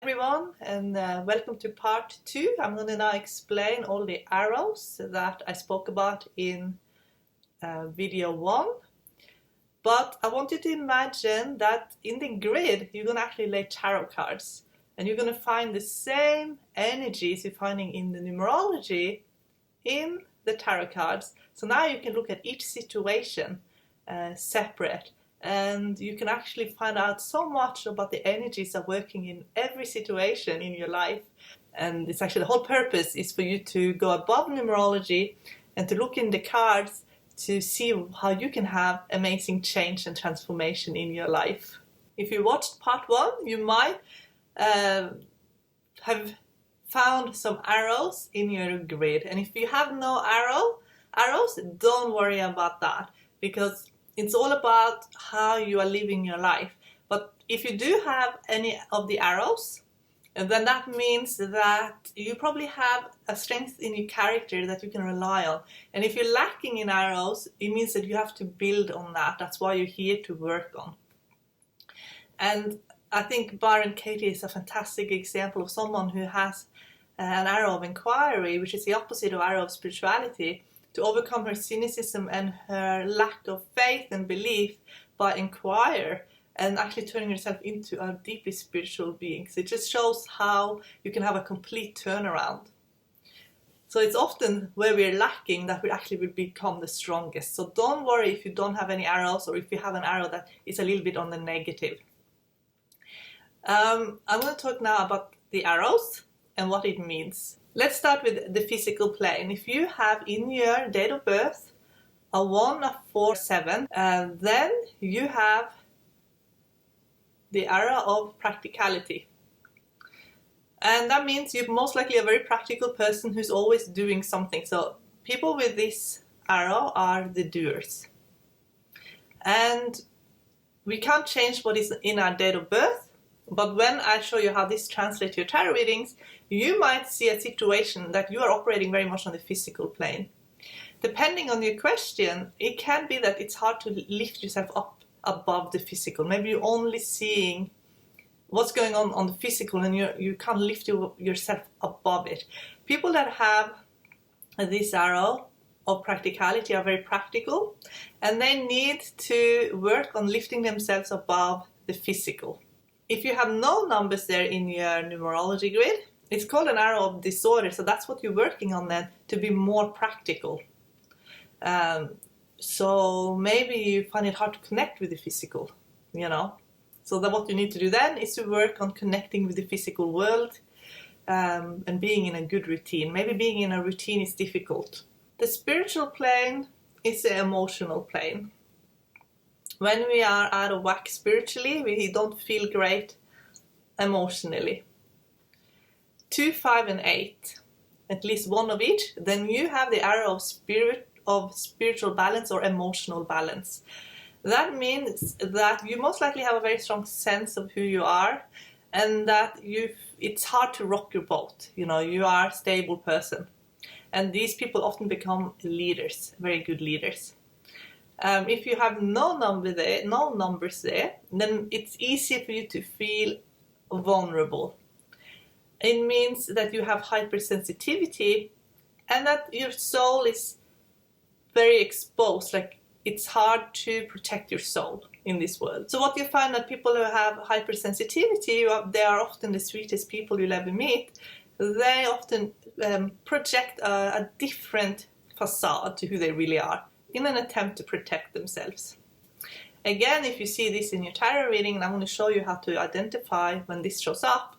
Everyone, and welcome to part 2. I'm going to now explain all the arrows that I spoke about in video 1. But I want you to imagine that in the grid you're going to actually lay tarot cards, and you're going to find the same energies you're finding in the numerology in the tarot cards. So now you can look at each situation separate, and you can actually find out so much about the energies that are working in every situation in your life. And it's actually the whole purpose is for you to go above numerology and to look in the cards to see how you can have amazing change and transformation in your life. If you watched part 1, you might have found some arrows in your grid. And if you have no arrows, don't worry about that, because it's all about how you are living your life. But if you do have any of the arrows, then that means that you probably have a strength in your character that you can rely on. And if you're lacking in arrows, it means that you have to build on that. That's why you're here to work on. And I think Byron Katie is a fantastic example of someone who has an arrow of inquiry, which is the opposite of arrow of spirituality, to overcome her cynicism and her lack of faith and belief by inquire and actually turning herself into a deeply spiritual being. So it just shows how you can have a complete turnaround. So it's often where we're lacking that we actually will become the strongest. So don't worry if you don't have any arrows, or if you have an arrow that is a little bit on the negative. I'm going to talk now about the arrows and what it means. Let's start with the physical plane. If you have in your date of birth a 1, a 4, 7, then you have the arrow of practicality. And that means you're most likely a very practical person who's always doing something. So people with this arrow are the doers. And we can't change what is in our date of birth. But when I show you how this translates to your tarot readings, you might see a situation that you are operating very much on the physical plane. Depending on your question, it can be that it's hard to lift yourself up above the physical. Maybe you're only seeing what's going on the physical, and you can't lift yourself above it. People that have this arrow of practicality are very practical, and they need to work on lifting themselves above the physical. If you have no numbers there in your numerology grid, it's called an arrow of disorder. So that's what you're working on then, to be more practical. So maybe you find it hard to connect with the physical, So then what you need to do then is to work on connecting with the physical world and being in a good routine. Maybe being in a routine is difficult. The spiritual plane is the emotional plane. When we are out of whack spiritually, we don't feel great emotionally. 2, 5, and 8, at least one of each, then you have the arrow of spiritual balance or emotional balance. That means that you most likely have a very strong sense of who you are, and that it's hard to rock your boat. You are a stable person. And these people often become leaders, very good leaders. If you have no numbers there, then it's easier for you to feel vulnerable. It means that you have hypersensitivity and that your soul is very exposed. Like, it's hard to protect your soul in this world. So what you find that people who have hypersensitivity, they are often the sweetest people you'll ever meet. They often project a different facade to who they really are, in an attempt to protect themselves. Again, if you see this in your tarot reading, and I'm going to show you how to identify when this shows up,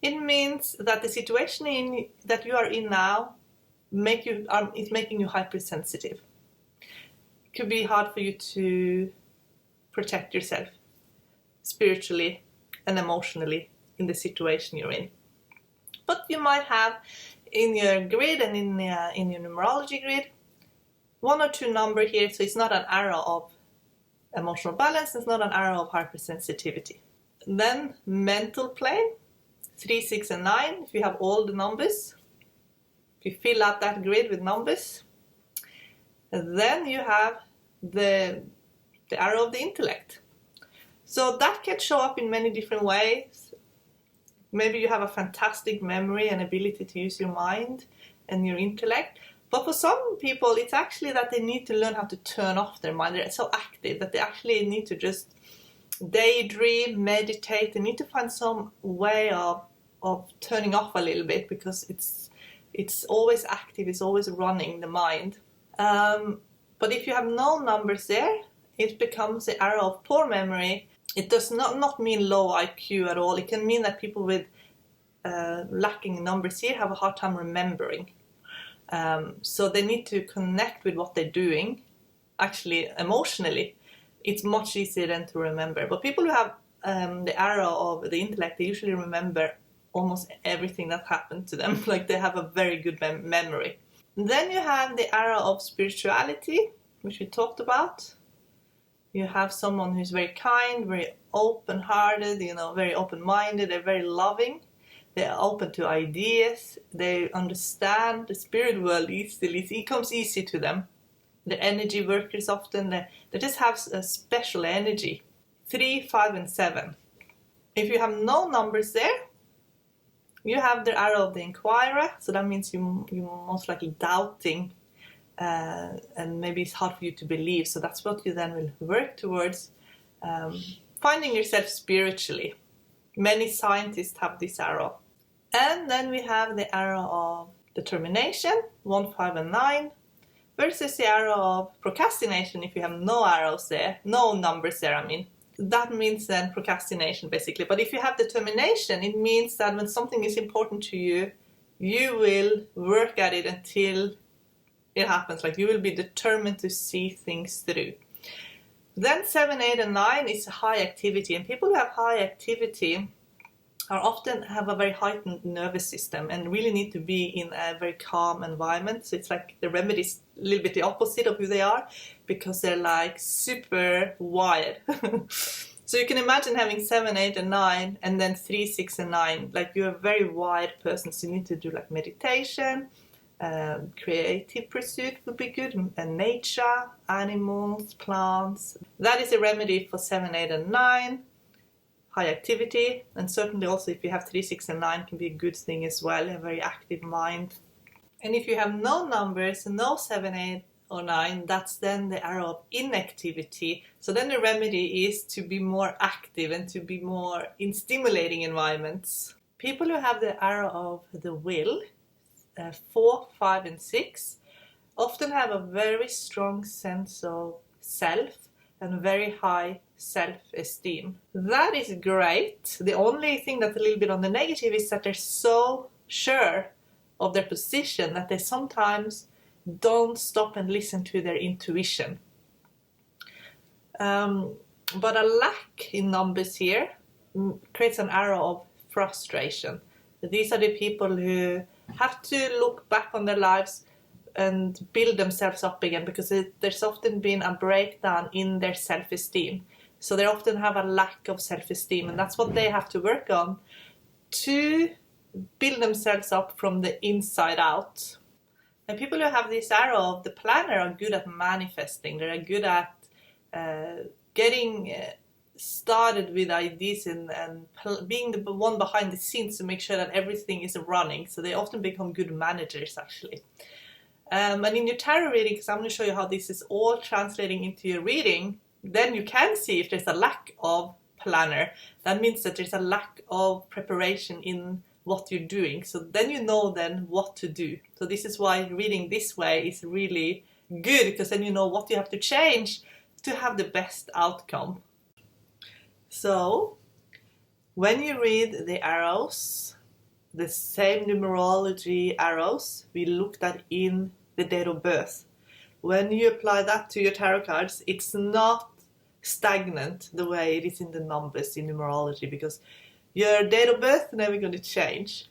it means that the situation that you are in now is making you hypersensitive. It could be hard for you to protect yourself spiritually and emotionally in the situation you're in. But you might have in your grid and in your numerology grid 1 or 2 number here, so it's not an arrow of emotional balance, it's not an arrow of hypersensitivity. Then mental plane, 3, 6, and 9, if you have all the numbers, if you fill out that grid with numbers, and then you have the arrow of the intellect. So that can show up in many different ways. Maybe you have a fantastic memory and ability to use your mind and your intellect. But for some people, it's actually that they need to learn how to turn off their mind. They're so active that they actually need to just daydream, meditate. They need to find some way of turning off a little bit, because it's always active, it's always running, the mind. But if you have no numbers there, it becomes the arrow of poor memory. It does not mean low IQ at all. It can mean that people with lacking numbers here have a hard time remembering. So they need to connect with what they're doing. Actually, emotionally, it's much easier than to remember. But people who have the arrow of the intellect, they usually remember almost everything that happened to them. Like, they have a very good memory. And then you have the arrow of spirituality, which we talked about. You have someone who's very kind, very open-hearted, very open-minded, they're very loving. They're open to ideas. They understand the spirit world easily. It comes easy to them. The energy workers often, they just have a special energy. 3, 5, and 7. If you have no numbers there, you have the arrow of the inquirer. So that means you're most likely doubting, and maybe it's hard for you to believe. So that's what you then will work towards, finding yourself spiritually. Many scientists have this arrow. And then we have the arrow of determination, 1, 5, and 9, versus the arrow of procrastination. If you have no arrows there, no numbers there, that means then procrastination, basically. But if you have determination, it means that when something is important to you, you will work at it until it happens. Like, you will be determined to see things through. Then 7, 8, and 9 is high activity. And people who have high activity are often have a very heightened nervous system and really need to be in a very calm environment. So it's like the remedy is a little bit the opposite of who they are, because they're like super wired. So you can imagine having 7, 8, and 9, and then 3, 6, and 9. Like, you're a very wired person, so you need to do like meditation, creative pursuit would be good, and nature, animals, plants. That is a remedy for 7, 8, and 9. High activity, and certainly also if you have 3, 6, and 9 can be a good thing as well, a very active mind. And if you have no numbers, no 7, 8, or 9, that's then the arrow of inactivity. So then the remedy is to be more active and to be more in stimulating environments. People who have the arrow of the will, 4, 5, and 6, often have a very strong sense of self and very high self-esteem. That is great. The only thing that's a little bit on the negative is that they're so sure of their position that they sometimes don't stop and listen to their intuition. But a lack in numbers here creates an arrow of frustration. These are the people who have to look back on their lives and build themselves up again, because there's often been a breakdown in their self-esteem. So they often have a lack of self-esteem, and that's what they have to work on to build themselves up from the inside out. And people who have this arrow of the planner are good at manifesting. They're good at getting started with ideas and being the one behind the scenes to make sure that everything is running. So they often become good managers, actually. And in your tarot reading, because I'm going to show you how this is all translating into your reading, then you can see if there's a lack of planner. That means that there's a lack of preparation in what you're doing. So then you know then what to do. So this is why reading this way is really good, because then you know what you have to change to have the best outcome. So when you read the arrows, the same numerology arrows we looked at in the date of birth, when you apply that to your tarot cards, it's not stagnant the way it is in the numbers in numerology, because your date of birth is never going to change.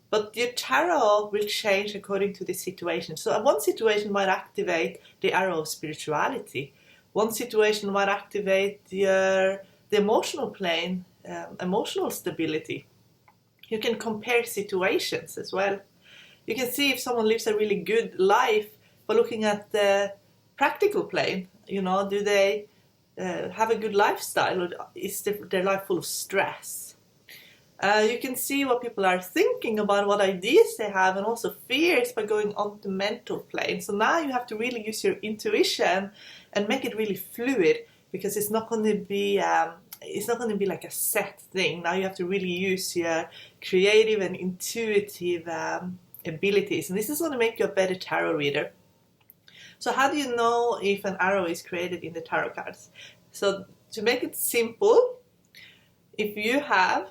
But your tarot will change according to the situation. So one situation might activate the arrow of spirituality. One situation might activate the emotional plane, emotional stability. You can compare situations as well. You can see if someone lives a really good life by looking at the practical plane. Do they have a good lifestyle, or is their life full of stress? You can see what people are thinking about, what ideas they have, and also fears by going on the mental plane. So now you have to really use your intuition and make it really fluid, because it's not going to be like a set thing. Now you have to really use your creative and intuitive abilities, and this is going to make you a better tarot reader. So how do you know if an arrow is created in the tarot cards? So to make it simple, if you have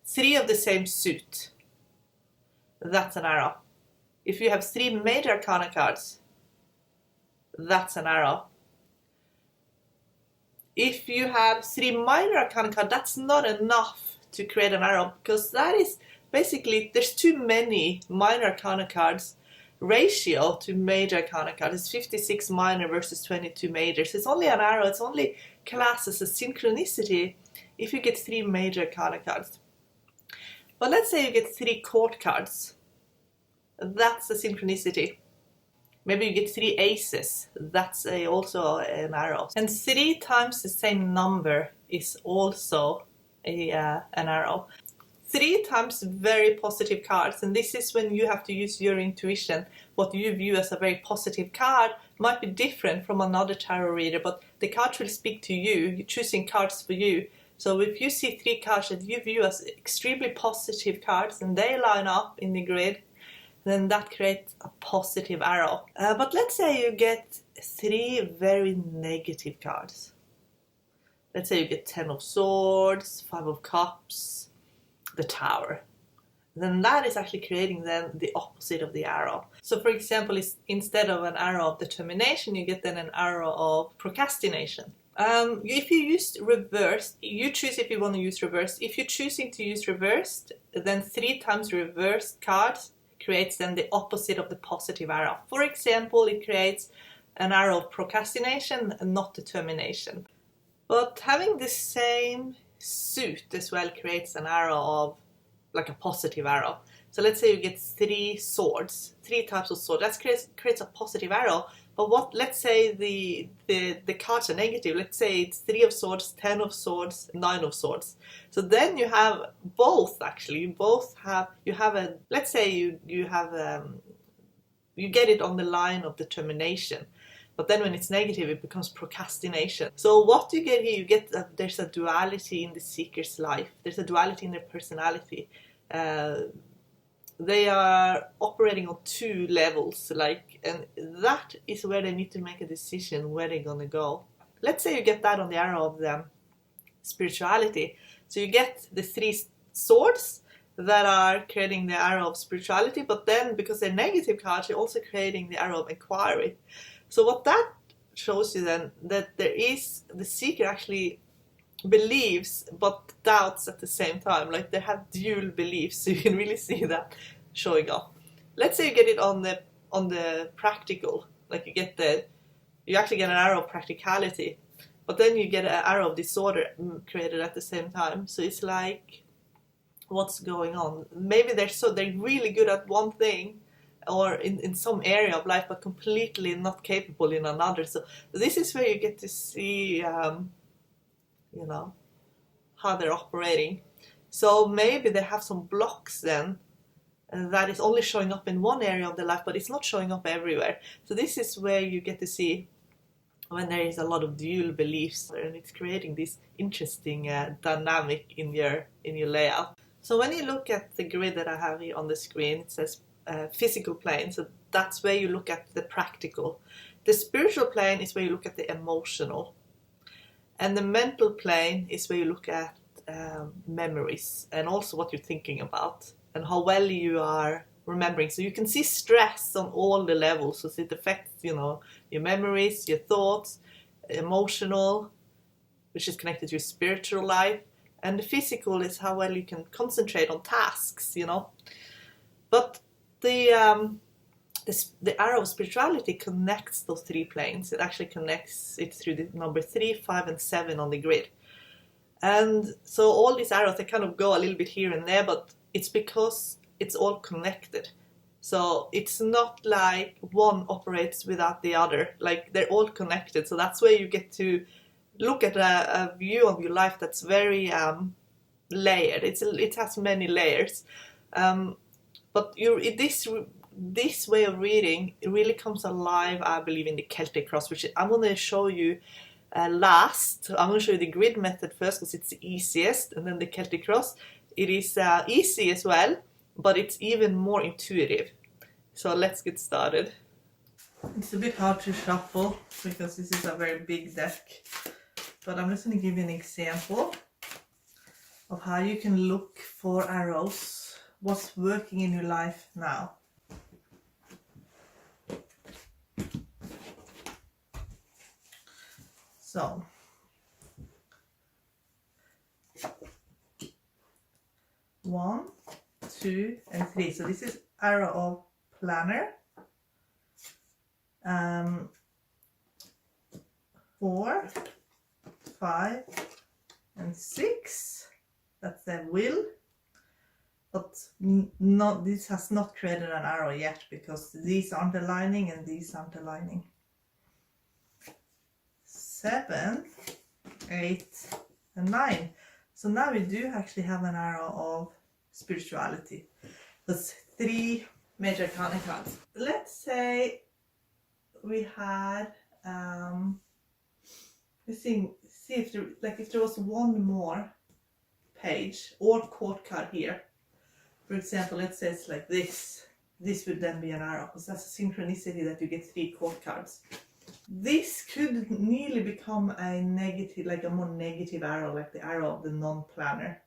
3 of the same suit, that's an arrow. If you have 3 Major Arcana cards, that's an arrow. If you have 3 Minor Arcana cards, that's not enough to create an arrow, because that is basically, there's too many Minor Arcana cards ratio to Major Arcana cards. It's 56 minor versus 22 majors. It's only an arrow, it's only classed as a synchronicity if you get 3 Major Arcana cards. But let's say you get 3 court cards. That's a synchronicity. Maybe you get 3 aces. That's also an arrow. And 3 times the same number is also an arrow. 3 times very positive cards, and this is when you have to use your intuition. What you view as a very positive card might be different from another tarot reader, but the cards will speak to you. You're choosing cards for you. So if you see 3 cards that you view as extremely positive cards and they line up in the grid, then that creates a positive arrow. But let's say you get 3 very negative cards. Let's say you get 10 of Swords, 5 of Cups, the Tower. Then that is actually creating then the opposite of the arrow. So for example, instead of an arrow of determination, you get then an arrow of procrastination. If you use reversed, you choose if you want to use reversed. If you're choosing to use reversed, then 3 times reversed cards creates then the opposite of the positive arrow. For example, it creates an arrow of procrastination and not determination. But having the same suit as well creates an arrow of like a positive arrow. So let's say you get 3 swords, 3 types of sword. That creates a positive arrow. But let's say the cards are negative. Let's say it's 3 of swords, 10 of swords, 9 of swords. So then you have both actually. Let's say you get it on the line of determination. But then when it's negative, it becomes procrastination. So what you get here, you get that there's a duality in the seeker's life. There's a duality in their personality. They are operating on 2 levels, and that is where they need to make a decision where they're gonna go. Let's say you get that on the arrow of the spirituality. So you get the 3 swords that are creating the arrow of spirituality, but then because they're negative cards, you're also creating the arrow of inquiry. So what that shows you then, that the seeker actually believes but doubts at the same time. Like they have dual beliefs, so you can really see that showing up. Let's say you get it on the practical, like you actually get an arrow of practicality, but then you get an arrow of disorder created at the same time. So it's like, what's going on? Maybe they're really good at one thing or in some area of life, but completely not capable in another. So this is where you get to see how they're operating. So maybe they have some blocks then that is only showing up in one area of their life, but it's not showing up everywhere. So this is where you get to see when there is a lot of dual beliefs, and it's creating this interesting dynamic in your layout. So when you look at the grid that I have here on the screen, it says physical plane. So that's where you look at the practical. The spiritual plane is where you look at the emotional. And the mental plane is where you look at memories and also what you're thinking about and how well you are remembering. So you can see stress on all the levels. So it affects, your memories, your thoughts, emotional, which is connected to your spiritual life. And the physical is how well you can concentrate on tasks, But the arrow of spirituality connects those 3 planes. It actually connects it through the number 3, 5, and 7 on the grid. And so all these arrows, they kind of go a little bit here and there, but it's because it's all connected. So it's not like one operates without the other. Like they're all connected. So that's where you get to look at a view of your life that's very layered. It has many layers, but this way of reading, it really comes alive, I believe, in the Celtic cross, which I'm going to show you last. I'm going to show you the grid method first because it's the easiest, and then the Celtic cross. It is easy as well, but it's even more intuitive. So let's get started. It's a bit hard to shuffle because this is a very big deck, but I'm just going to give you an example of how you can look for arrows, what's working in your life now. So, one, two, and three. So this is arrow of planner. 4, 5, and 6. That's the will. But not, this has not created an arrow yet because these aren't aligning and these aren't aligning. 7, 8, and 9. So now we do actually have an arrow of spirituality. That's 3 Major Arcana cards. Let's say we had let's see if there was one more page or court card here. For example, let's say it's like this. This would then be an arrow because that's a synchronicity that you get 3 court cards. This could nearly become a negative, like a more negative arrow, like the arrow of the non-planner.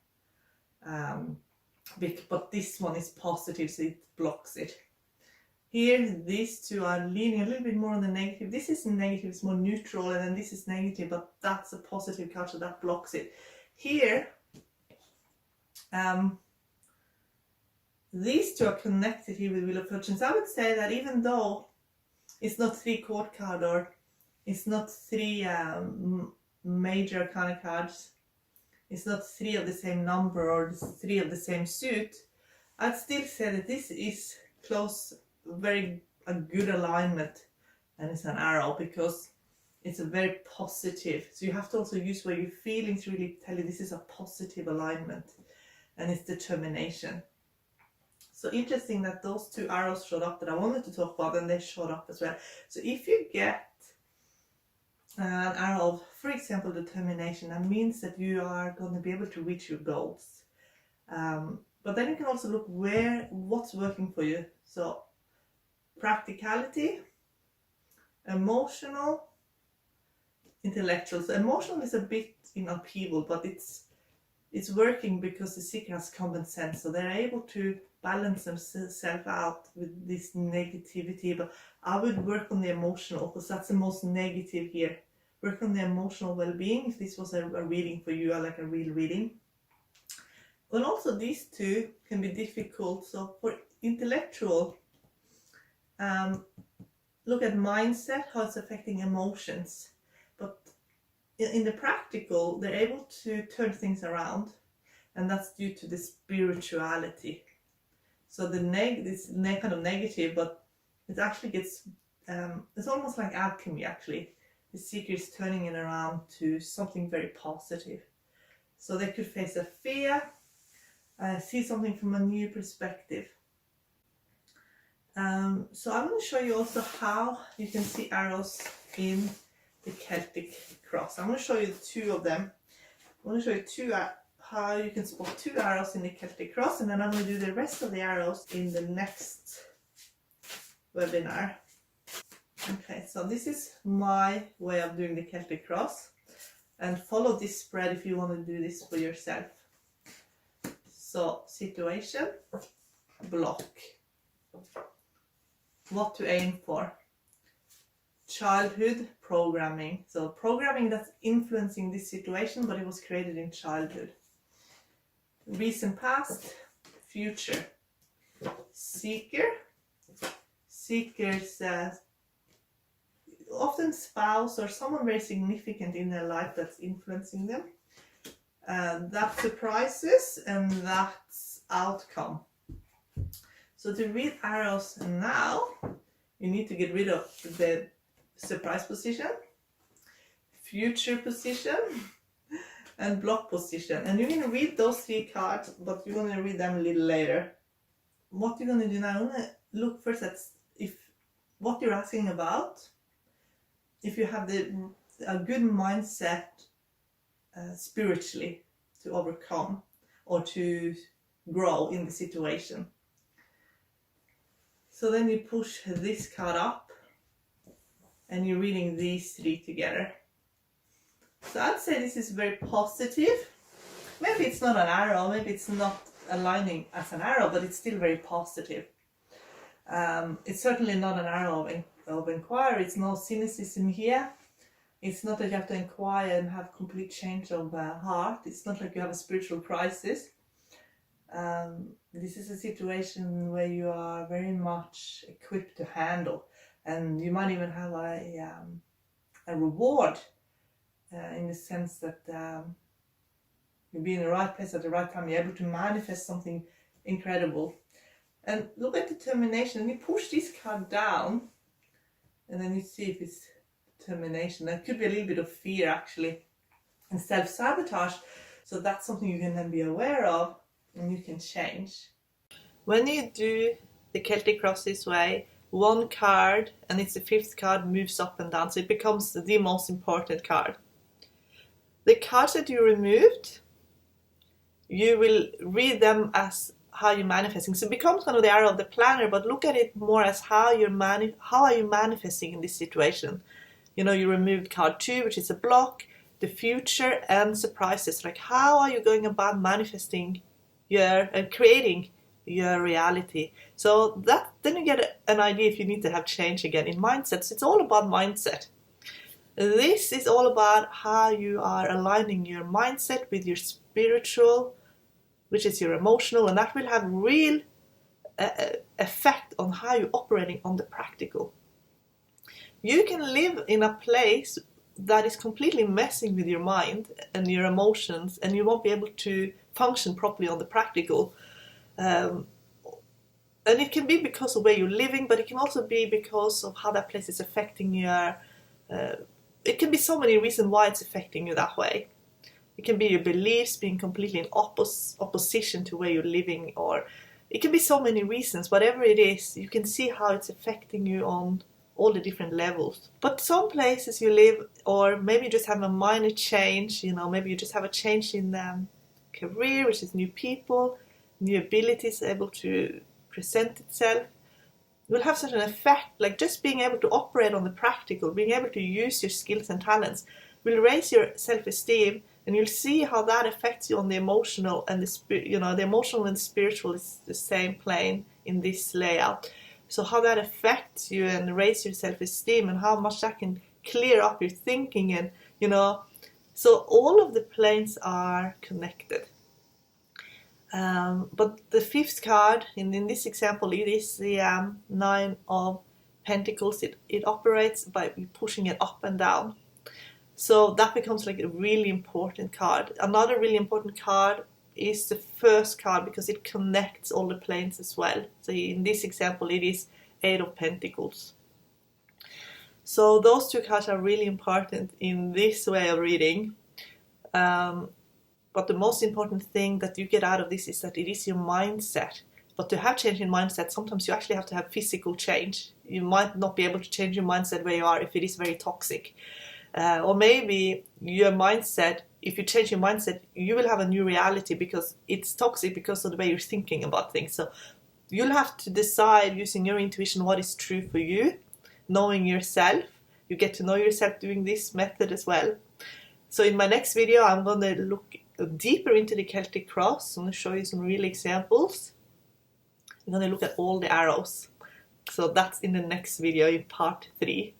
But this one is positive, so it blocks it. Here, these two are leaning a little bit more on the negative. This is negative, it's more neutral, and then this is negative, but that's a positive card, so that blocks it. Here, these two are connected here with Wheel of Fortune. So I would say that even though it's not 3 court cards or it's not 3 Major Arcana cards, it's not 3 of the same number or 3 of the same suit, I'd still say that this is close, a good alignment, and it's an arrow because it's a very positive. So you have to also use where your feelings really tell you this is a positive alignment, and it's determination. So interesting that those 2 arrows showed up that I wanted to talk about, and they showed up as well. So if you get an arrow of, for example, determination, that means that you are going to be able to reach your goals. But then you can also look what's working for you. So practicality, emotional, intellectual. So emotional is a bit in upheaval, but it's working because the seeker has common sense, so they're able to balance themselves out with this negativity. But I would work on the emotional because that's the most negative here. Work on the emotional well-being if this was a reading for you, like a real reading. But also these 2 can be difficult. So for intellectual, look at mindset, how it's affecting emotions. But in the practical, they're able to turn things around, and that's due to the spirituality. So the this kind of negative, but it actually gets, it's almost like alchemy actually. The seeker is turning it around to something very positive. So they could face a fear, see something from a new perspective. So I'm going to show you also how you can see arrows in the Celtic cross. I'm going to show you 2 of them. I'm going to show you how you can spot 2 arrows in the Celtic cross, and then I'm going to do the rest of the arrows in the next webinar. Okay, so this is my way of doing the Celtic cross, and follow this spread if you want to do this for yourself. So situation, block, what to aim for, childhood, programming. So programming that's influencing this situation, but it was created in childhood. Recent past, future. Seeker. Seekers, often spouse or someone very significant in their life that's influencing them. That's surprises, and that's outcome. So to read arrows now, you need to get rid of the surprise position, future position, and block position. And you're going to read those 3 cards, but you're going to read them a little later. What you're going to do now, I'm going to look first at if what you're asking about, if you have a good mindset spiritually to overcome or to grow in the situation. So then you push this card up and you're reading these 3 together. So I'd say this is very positive. Maybe it's not an arrow, maybe it's not aligning as an arrow, but it's still very positive. It's certainly not an arrow of inquiry. It's no cynicism here. It's not that you have to inquire and have complete change of heart. It's not like you have a spiritual crisis. This is a situation where you are very much equipped to handle, and you might even have a reward in the sense that you'll be in the right place at the right time. You're able to manifest something incredible. And look at determination. And you push this card down, and then you see if it's determination. There could be a little bit of fear actually, and self-sabotage. So that's something you can then be aware of, and you can change. When you do the Celtic Cross this way, 1 card, and it's the 5th card, moves up and down, so it becomes the most important card. The cards that you removed, you will read them as how you're manifesting. So it becomes kind of the arrow of the planner, but look at it more as how are you manifesting in this situation. You know, you removed card 2, which is a block, the future, and surprises. Like, how are you going about manifesting and creating your reality? So that then you get an idea if you need to have change again in mindsets. It's all about mindset. This is all about how you are aligning your mindset with your spiritual, which is your emotional, and that will have real effect on how you're operating on the practical. You can live in a place that is completely messing with your mind and your emotions, and you won't be able to function properly on the practical. And it can be because of where you're living, but it can also be because of how that place is affecting your... it can be so many reasons why it's affecting you that way. It can be your beliefs being completely in opposition to where you're living, or it can be so many reasons. Whatever it is, you can see how it's affecting you on all the different levels. But some places you live, or maybe you just have a minor change, you know, maybe you just have a change in career, which is new people, new abilities able to present itself, will have such an effect. Like just being able to operate on the practical, being able to use your skills and talents will raise your self-esteem, and you'll see how that affects you on the emotional and the emotional and spiritual is the same plane in this layout. So how that affects you and raise your self-esteem, and how much that can clear up your thinking, and so all of the planes are connected. But the 5th card in this example, it is the 9 of Pentacles. It operates by pushing it up and down. So that becomes like a really important card. Another really important card is the 1st card, because it connects all the planes as well. So in this example, it is 8 of Pentacles. So those 2 cards are really important in this way of reading. But the most important thing that you get out of this is that it is your mindset. But to have change in mindset, sometimes you actually have to have physical change. You might not be able to change your mindset where you are if it is very toxic. Or maybe your mindset, if you change your mindset, you will have a new reality because it's toxic because of the way you're thinking about things. So you'll have to decide using your intuition what is true for you, knowing yourself. You get to know yourself doing this method as well. So in my next video, I'm going to look deeper into the Celtic Cross. I'm going to show you some real examples. I'm going to look at all the arrows. So that's in the next video in part 3.